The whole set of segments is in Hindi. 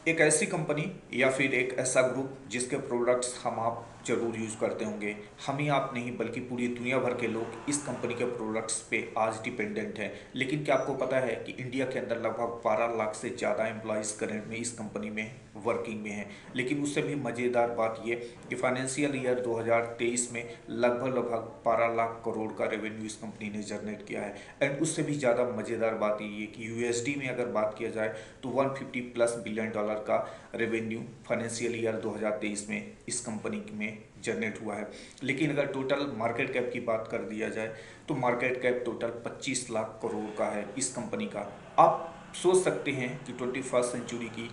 एक ऐसी कंपनी या फिर एक ऐसा ग्रुप जिसके प्रोडक्ट्स हम आप जरूर यूज़ करते होंगे। हम ही आप नहीं बल्कि पूरी दुनिया भर के लोग इस कंपनी के प्रोडक्ट्स पे आज डिपेंडेंट हैं। लेकिन क्या आपको पता है कि इंडिया के अंदर लगभग 12 लाख से ज़्यादा एम्प्लॉयज़ करंट में इस कंपनी में वर्किंग में हैं। लेकिन उससे भी मज़ेदार बात ये कि फाइनेंशियल ईयर 2023 में लगभग 12 लाख करोड़ का रेवेन्यू इस कंपनी ने जनरेट किया है। एंड उससे भी ज़्यादा मज़ेदार बात ये कि यूएसडी में अगर बात किया जाए तो 150 प्लस बिलियन डॉलर का रेवेन्यू फाइनेंशियल ईयर 2023 में इस कंपनी में जनरेट हुआ है। लेकिन अगर टोटल मार्केट कैप की बात कर दिया जाए तो market cap total 25 lakh crore का है इस कंपनी का। आप सोच सकते हैं कि 21st सेंचुरी की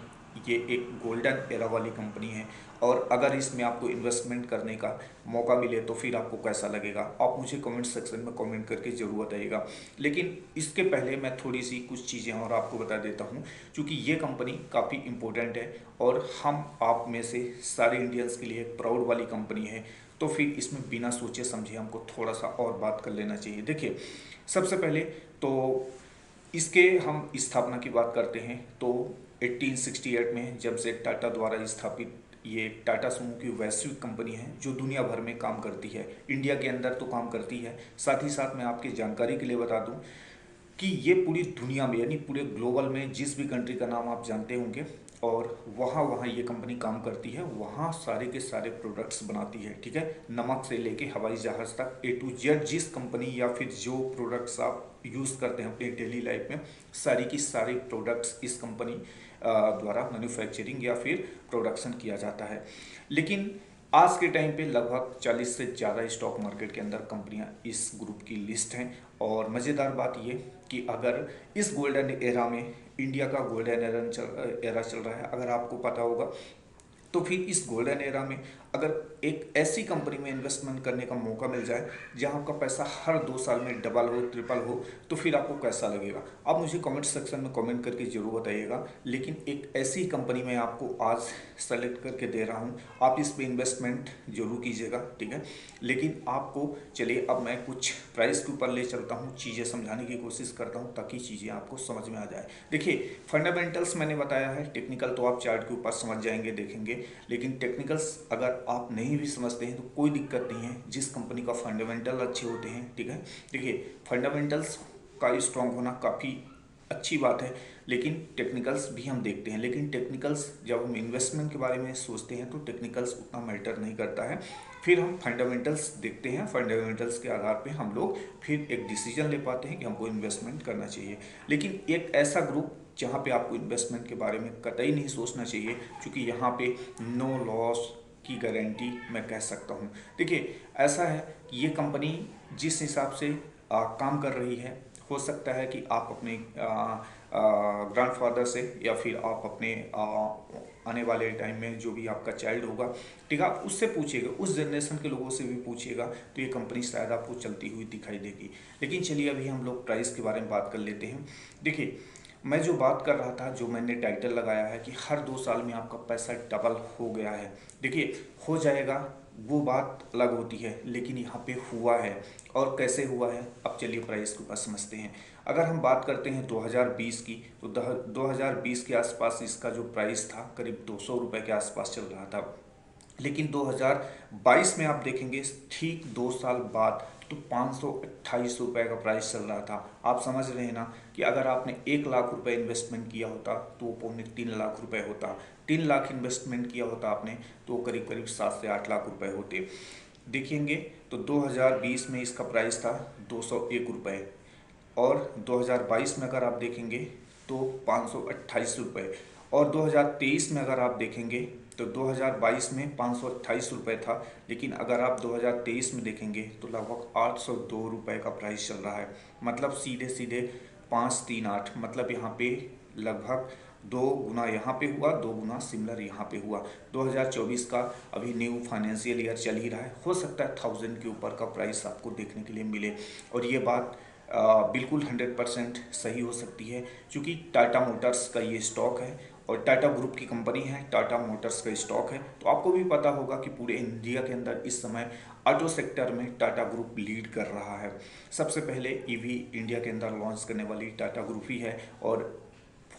ये एक गोल्डन एरा वाली कंपनी है, और अगर इसमें आपको इन्वेस्टमेंट करने का मौका मिले तो फिर आपको कैसा लगेगा, आप मुझे कमेंट सेक्शन में कमेंट करके ज़रूर बताइएगा। लेकिन इसके पहले मैं थोड़ी सी कुछ चीज़ें और आपको बता देता हूँ, क्योंकि ये कंपनी काफ़ी इम्पोर्टेंट है और हम आप में से सारे इंडियंस के लिए एक प्राउड वाली कंपनी है। तो फिर इसमें बिना सोचे समझे हमको थोड़ा सा और बात कर लेना चाहिए। देखिए, सबसे पहले तो इसके हम स्थापना की बात करते हैं तो 1868 में जब से टाटा द्वारा स्थापित ये टाटा सुमो की वैश्विक कंपनी है जो दुनिया भर में काम करती है। इंडिया के अंदर तो काम करती है, साथ ही साथ मैं आपकी जानकारी के लिए बता दूं कि ये पूरी दुनिया में यानी पूरे ग्लोबल में जिस भी कंट्री का नाम आप जानते होंगे और वहाँ वहाँ ये कंपनी काम करती है, वहाँ सारे के सारे प्रोडक्ट्स बनाती है। ठीक है, नमक से लेके हवाई जहाज़ तक ए टू जेड जिस कंपनी या फिर जो प्रोडक्ट्स आप यूज़ करते हैं अपनी डेली लाइफ में, सारी की सारी प्रोडक्ट्स इस कंपनी द्वारा मैन्युफैक्चरिंग या फिर प्रोडक्शन किया जाता है। लेकिन आज के टाइम पे लगभग 40 से ज़्यादा स्टॉक मार्केट के अंदर कंपनियां इस ग्रुप की लिस्ट हैं। और मज़ेदार बात ये कि अगर इस गोल्डन एरा में इंडिया का गोल्डन एरा चल रहा है, अगर आपको पता होगा, तो फिर इस गोल्डन एरा में अगर एक ऐसी कंपनी में इन्वेस्टमेंट करने का मौका मिल जाए जहां आपका पैसा हर 2 साल में डबल हो ट्रिपल हो, तो फिर आपको कैसा लगेगा, आप मुझे कमेंट सेक्शन में कमेंट करके ज़रूर बताइएगा। लेकिन एक ऐसी कंपनी मैं आपको आज सेलेक्ट करके दे रहा हूं, आप इस पर इन्वेस्टमेंट जरूर कीजिएगा। ठीक है, लेकिन आपको चलिए अब मैं कुछ प्राइस के ऊपर ले चलता हूँ, चीज़ें समझाने की कोशिश करता हूँ ताकि चीज़ें आपको समझ में आ जाए। देखिए, फंडामेंटल्स मैंने बताया है, टेक्निकल तो आप चार्ट के ऊपर समझ जाएंगे, देखेंगे। लेकिन टेक्निकल्स अगर आप नहीं भी समझते हैं तो कोई दिक्कत नहीं है, जिस कंपनी का फंडामेंटल अच्छे होते हैं। ठीक है, देखिए, फंडामेंटल्स का स्ट्रांग होना काफ़ी अच्छी बात है, लेकिन टेक्निकल्स भी हम देखते हैं। लेकिन टेक्निकल्स जब हम इन्वेस्टमेंट के बारे में सोचते हैं तो टेक्निकल्स उतना मैटर नहीं करता है, फिर हम फंडामेंटल्स देखते हैं। फंडामेंटल्स के आधार पे हम लोग फिर एक डिसीजन ले पाते हैं कि हमको इन्वेस्टमेंट करना चाहिए। लेकिन एक ऐसा ग्रुप जहाँ पे आपको इन्वेस्टमेंट के बारे में कतई नहीं सोचना चाहिए, क्योंकि यहाँ पे नो लॉस की गारंटी मैं कह सकता हूँ। देखिए, ऐसा है कि ये कंपनी जिस हिसाब से काम कर रही है, हो सकता है कि आप अपने ग्रैंडफादर से या फिर आप अपने आने वाले टाइम में जो भी आपका चाइल्ड होगा, ठीक है, आप उससे पूछिएगा, उस जनरेशन के लोगों से भी पूछिएगा, तो ये कंपनी शायद आपको चलती हुई दिखाई देगी। लेकिन चलिए अभी हम लोग प्राइस के बारे में बात कर लेते हैं। देखिए, मैं जो बात कर रहा था, जो मैंने टाइटल लगाया है कि हर 2 साल में आपका पैसा डबल हो गया है, देखिए हो जाएगा वो बात अलग होती है, लेकिन यहाँ पे हुआ है। और कैसे हुआ है, अब चलिए प्राइस के ऊपर समझते हैं। अगर हम बात करते हैं 2020 की, तो 2020 के आसपास इसका जो प्राइस था करीब 200 रुपये के आसपास चल रहा था। लेकिन 2022 में आप देखेंगे ठीक 2 साल बाद तो 528 रुपये का प्राइस चल रहा था। आप समझ रहे हैं ना कि अगर आपने 1 लाख रुपए इन्वेस्टमेंट किया होता तो वो पौने 3 लाख रुपए होता। 3 लाख इन्वेस्टमेंट किया होता आपने तो करीब करीब 7 से 8 लाख रुपए होते। देखेंगे तो 2020 में इसका प्राइस था 201 रुपये, और 2022 में अगर आप देखेंगे तो 528 रुपये, और 2023 में अगर आप देखेंगे तो 2022 में 528 रुपये था, लेकिन अगर आप 2023 में देखेंगे तो लगभग 802 रुपये का प्राइस चल रहा है। मतलब सीधे सीधे 538, मतलब यहाँ पे लगभग 2 गुना यहाँ पे हुआ, 2 गुना सिमिलर यहाँ पे हुआ। 2024 का अभी न्यू फाइनेंशियल ईयर चल ही रहा है, हो सकता है 1000 के ऊपर का प्राइस आपको देखने के लिए मिले। और ये बात बिल्कुल 100% सही हो सकती है, क्योंकि टाटा मोटर्स का ये स्टॉक है और टाटा ग्रुप की कंपनी है, टाटा मोटर्स का स्टॉक है। तो आपको भी पता होगा कि पूरे इंडिया के अंदर इस समय ऑटो सेक्टर में टाटा ग्रुप लीड कर रहा है। सबसे पहले ईवी इंडिया के अंदर लॉन्च करने वाली टाटा ग्रुप ही है, और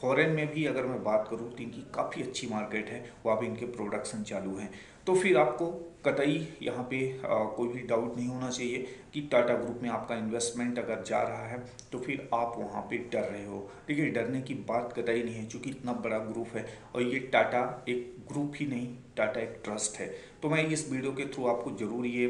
फॉरेन में भी अगर मैं बात करूँ तो इनकी काफ़ी अच्छी मार्केट है, वहाँ भी इनके प्रोडक्शन चालू हैं। तो फिर आपको कतई यहाँ पे कोई भी डाउट नहीं होना चाहिए कि टाटा ग्रुप में आपका इन्वेस्टमेंट अगर जा रहा है तो फिर आप वहाँ पे डर रहे हो। देखिए, डरने की बात कतई नहीं है, क्योंकि इतना बड़ा ग्रुप है और ये टाटा एक ग्रुप ही नहीं, टाटा एक ट्रस्ट है। तो मैं इस वीडियो के थ्रू आपको ज़रूर ये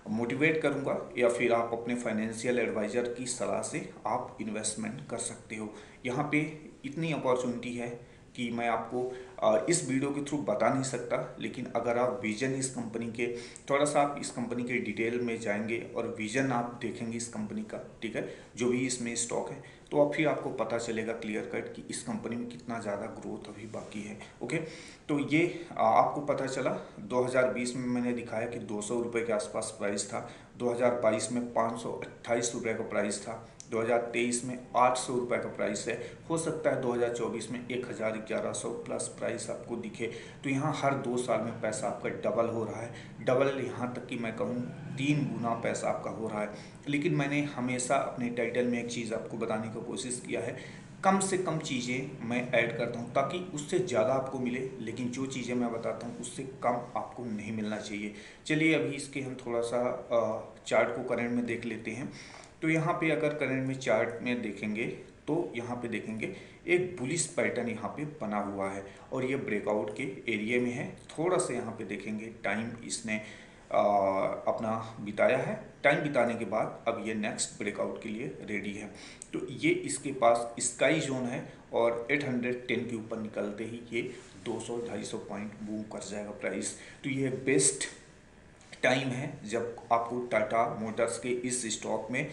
मोटिवेट करूंगा, या फिर आप अपने फाइनेंशियल एडवाइज़र की सलाह से आप इन्वेस्टमेंट कर सकते हो। यहाँ पे इतनी अपॉर्चुनिटी है कि मैं आपको इस वीडियो के थ्रू बता नहीं सकता, लेकिन अगर आप विजन इस कंपनी के, थोड़ा सा आप इस कंपनी के डिटेल में जाएंगे और विजन आप देखेंगे इस कंपनी का, ठीक है, जो भी इसमें स्टॉक है, तो अब फिर आपको पता चलेगा क्लियर कट कि इस कंपनी में कितना ज़्यादा ग्रोथ अभी बाकी है। ओके, तो ये आपको पता चला 2020 में मैंने दिखाया कि 200 रुपये के आसपास प्राइस था, 2022 में 528 रुपये का प्राइस था, 2023 में 800 रुपये का प्राइस है। हो सकता है 2024 में 1100 प्लस प्राइस आपको दिखे। तो यहाँ हर 2 साल में पैसा आपका डबल हो रहा है, डबल यहाँ तक कि मैं कहूँ 3 गुना पैसा आपका हो रहा है। लेकिन मैंने हमेशा अपने टाइटल में एक चीज़ आपको बताने की कोशिश किया है, कम से कम चीज़ें मैं ऐड करता हूँ ताकि उससे ज़्यादा आपको मिले, लेकिन जो चीज़ें मैं बताता हूँ उससे कम आपको नहीं मिलना चाहिए। चलिए अभी इसके हम थोड़ा सा चार्ट को करंट में देख लेते हैं। तो यहाँ पे अगर करंट में चार्ट में देखेंगे तो यहाँ पे देखेंगे एक बुलिश पैटर्न यहाँ पे बना हुआ है और ये ब्रेकआउट के एरिया में है। थोड़ा सा यहाँ पे देखेंगे टाइम इसने अपना बिताया है, टाइम बिताने के बाद अब ये नेक्स्ट ब्रेकआउट के लिए रेडी है। तो ये इसके पास स्काई जोन है और 810 के ऊपर निकलते ही ये 200-250 पॉइंट मूव कर जाएगा प्राइस। तो ये बेस्ट टाइम है जब आपको टाटा मोटर्स के इस स्टॉक में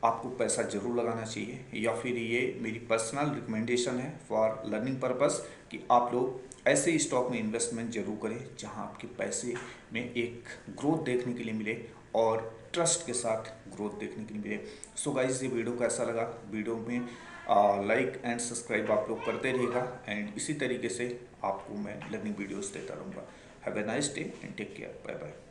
आपको पैसा जरूर लगाना चाहिए, या फिर ये मेरी पर्सनल रिकमेंडेशन है फॉर लर्निंग पर्पस कि आप लोग ऐसे स्टॉक में इन्वेस्टमेंट जरूर करें जहां आपके पैसे में एक ग्रोथ देखने के लिए मिले और ट्रस्ट के साथ ग्रोथ देखने के लिए मिले। सो गाइस, ये वीडियो कैसा लगा? वीडियो में लाइक एंड सब्सक्राइब आप लोग करते रहेगा एंड इसी तरीके से आपको मैं लर्निंग वीडियोस देता रहूँगा। Have a nice day and take care, bye bye.